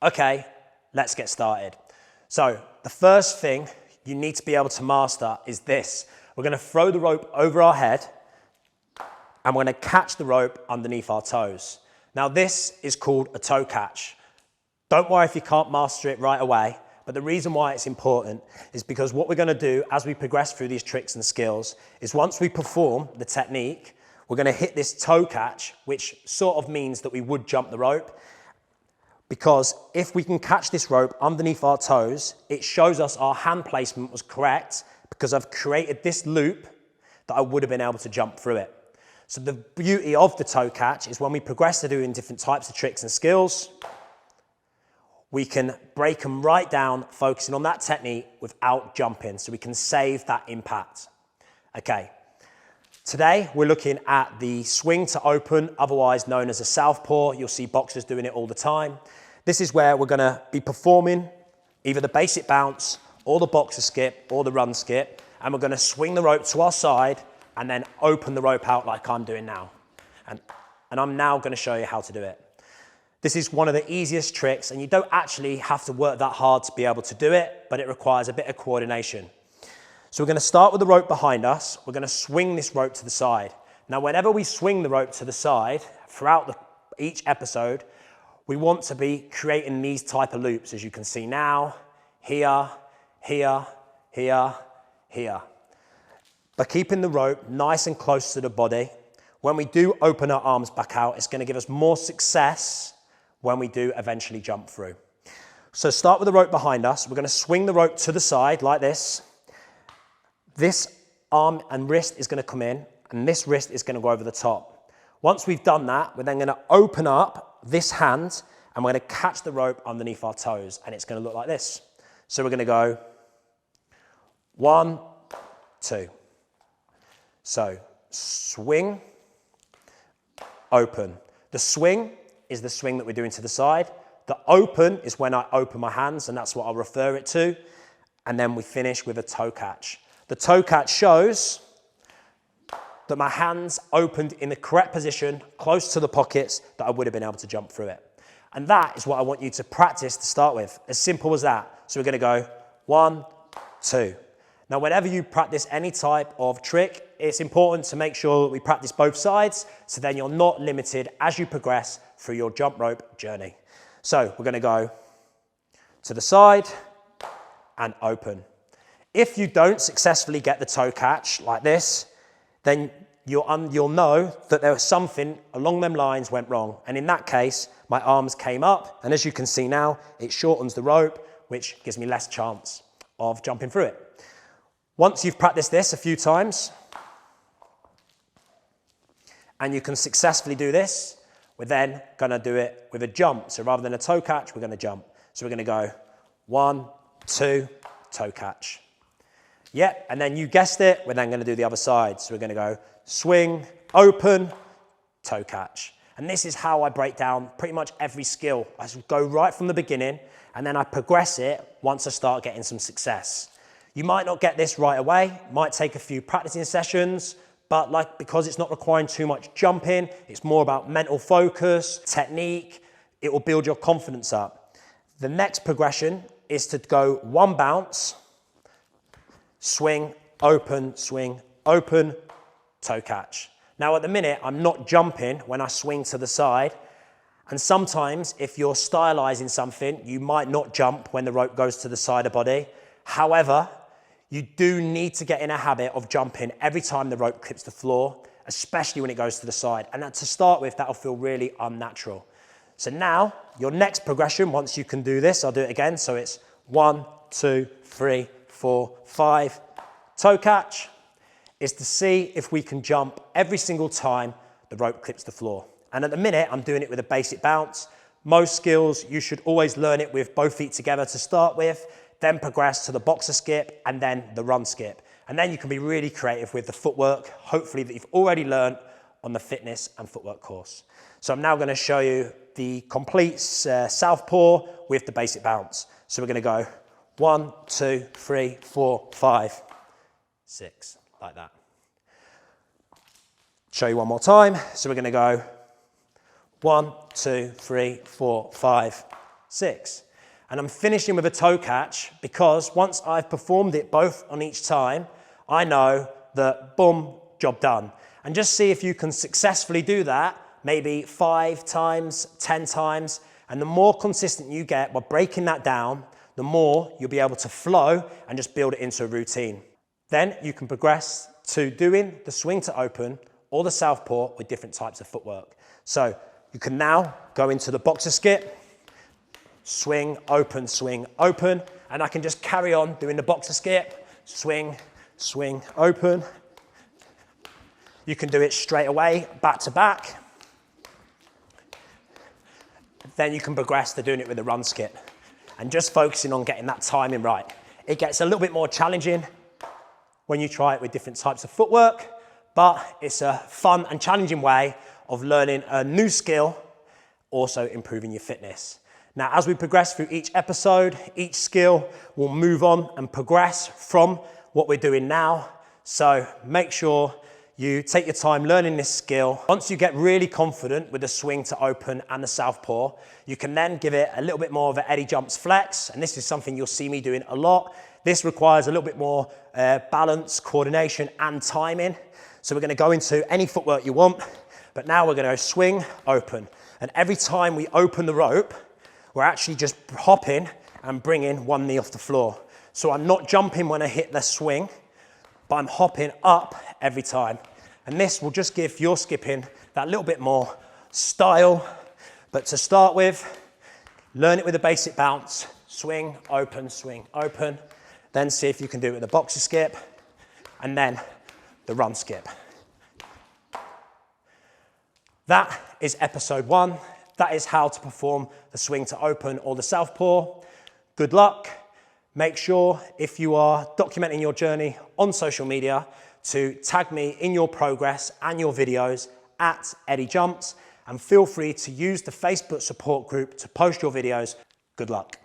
Okay, let's get started. So the first thing you need to be able to master is this. We're going to throw the rope over our head and we're going to catch the rope underneath our toes. Now this is called a toe catch. Don't worry if you can't master it right away, but the reason why it's important is because what we're going to do as we progress through these tricks and skills is once we perform the technique, we're going to hit this toe catch, which sort of means that we would jump the rope. Because if we can catch this rope underneath our toes, it shows us our hand placement was correct because I've created this loop that I would have been able to jump through it. So the beauty of the toe catch is when we progress to doing different types of tricks and skills, we can break them right down, focusing on that technique without jumping, so we can save that impact. Okay, today we're looking at the swing to open, otherwise known as a southpaw. You'll see boxers doing it all the time. This is where we're gonna be performing either the basic bounce or the boxer skip or the run skip, and we're gonna swing the rope to our side and then open the rope out like I'm doing now. And I'm now gonna show you how to do it. This is one of the easiest tricks, and you don't actually have to work that hard to be able to do it, but it requires a bit of coordination. So we're gonna start with the rope behind us. We're gonna swing this rope to the side. Now, whenever we swing the rope to the side, throughout each episode, we want to be creating these type of loops, as you can see now, here, here, here, here. By keeping the rope nice and close to the body, when we do open our arms back out, it's gonna give us more success when we do eventually jump through. So start with the rope behind us. We're gonna swing the rope to the side like this. This arm and wrist is gonna come in, and this wrist is gonna go over the top. Once we've done that, we're then gonna open up this hand, and we're gonna catch the rope underneath our toes, and it's gonna look like this. So we're gonna go 1, 2. So swing, open. The swing is the swing that we're doing to the side. The open is when I open my hands, and that's what I'll refer it to. And then we finish with a toe catch. The toe catch shows that my hands opened in the correct position, close to the pockets, that I would have been able to jump through it. And that is what I want you to practice to start with. As simple as that. So we're gonna go 1, 2. Now, whenever you practice any type of trick, it's important to make sure that we practice both sides, so then you're not limited as you progress through your jump rope journey. So we're gonna go to the side and open. If you don't successfully get the toe catch like this, then you'll know that there was something along them lines went wrong. And in that case, my arms came up, and as you can see now, it shortens the rope, which gives me less chance of jumping through it. Once you've practiced this a few times, and you can successfully do this, we're then gonna do it with a jump. So rather than a toe catch, we're gonna jump. So we're gonna go 1, 2, toe catch. Yep, and then you guessed it, we're then gonna do the other side. So we're gonna go swing, open, toe catch. And this is how I break down pretty much every skill. I go right from the beginning, and then I progress it once I start getting some success. You might not get this right away, might take a few practicing sessions, but because it's not requiring too much jumping, it's more about mental focus, technique, it will build your confidence up. The next progression is to go 1 bounce, swing, open, toe catch. Now at the minute, I'm not jumping when I swing to the side, and sometimes if you're stylizing something, you might not jump when the rope goes to the side of body. However, you do need to get in a habit of jumping every time the rope clips the floor, especially when it goes to the side. And to start with, that'll feel really unnatural. So now, your next progression, once you can do this, I'll do it again. So it's 1, 2, 3, 4, 5, toe catch, is to see if we can jump every single time the rope clips the floor. And at the minute, I'm doing it with a basic bounce. Most skills, you should always learn it with both feet together to start with, then progress to the boxer skip, and then the run skip. And then you can be really creative with the footwork, hopefully that you've already learned on the fitness and footwork course. So I'm now gonna show you the complete southpaw with the basic bounce. So we're gonna go 1, 2, 3, 4, 5, 6, like that. Show you one more time. So we're gonna go 1, 2, 3, 4, 5, 6. And I'm finishing with a toe catch because once I've performed it both on each time, I know that boom, job done. And just see if you can successfully do that, maybe 5 times, 10 times. And the more consistent you get by breaking that down, the more you'll be able to flow and just build it into a routine. Then you can progress to doing the swing to open or the southpaw with different types of footwork. So you can now go into the boxer skip, swing, open, and I can just carry on doing the boxer skip, swing, swing, open. You can do it straight away, back to back. Then you can progress to doing it with the run skip and just focusing on getting that timing right. It gets a little bit more challenging when you try it with different types of footwork, but it's a fun and challenging way of learning a new skill, also improving your fitness. Now, as we progress through each episode, each skill will move on and progress from what we're doing now. So make sure you take your time learning this skill. Once you get really confident with the swing to open and the southpaw, you can then give it a little bit more of an Eddie Jumps flex. And this is something you'll see me doing a lot. This requires a little bit more balance, coordination, and timing. So we're gonna go into any footwork you want, but now we're gonna swing, open. And every time we open the rope, we're actually just hopping and bringing one knee off the floor. So I'm not jumping when I hit the swing, but I'm hopping up every time. And this will just give your skipping that little bit more style. But to start with, learn it with a basic bounce. Swing, open, then see if you can do it with the boxer skip, and then the run skip. That is episode 1. That is how to perform the swing to open or the southpaw. Good luck. Make sure if you are documenting your journey on social media to tag me in your progress and your videos at Eddie Jumps, and feel free to use the Facebook support group to post your videos. Good luck.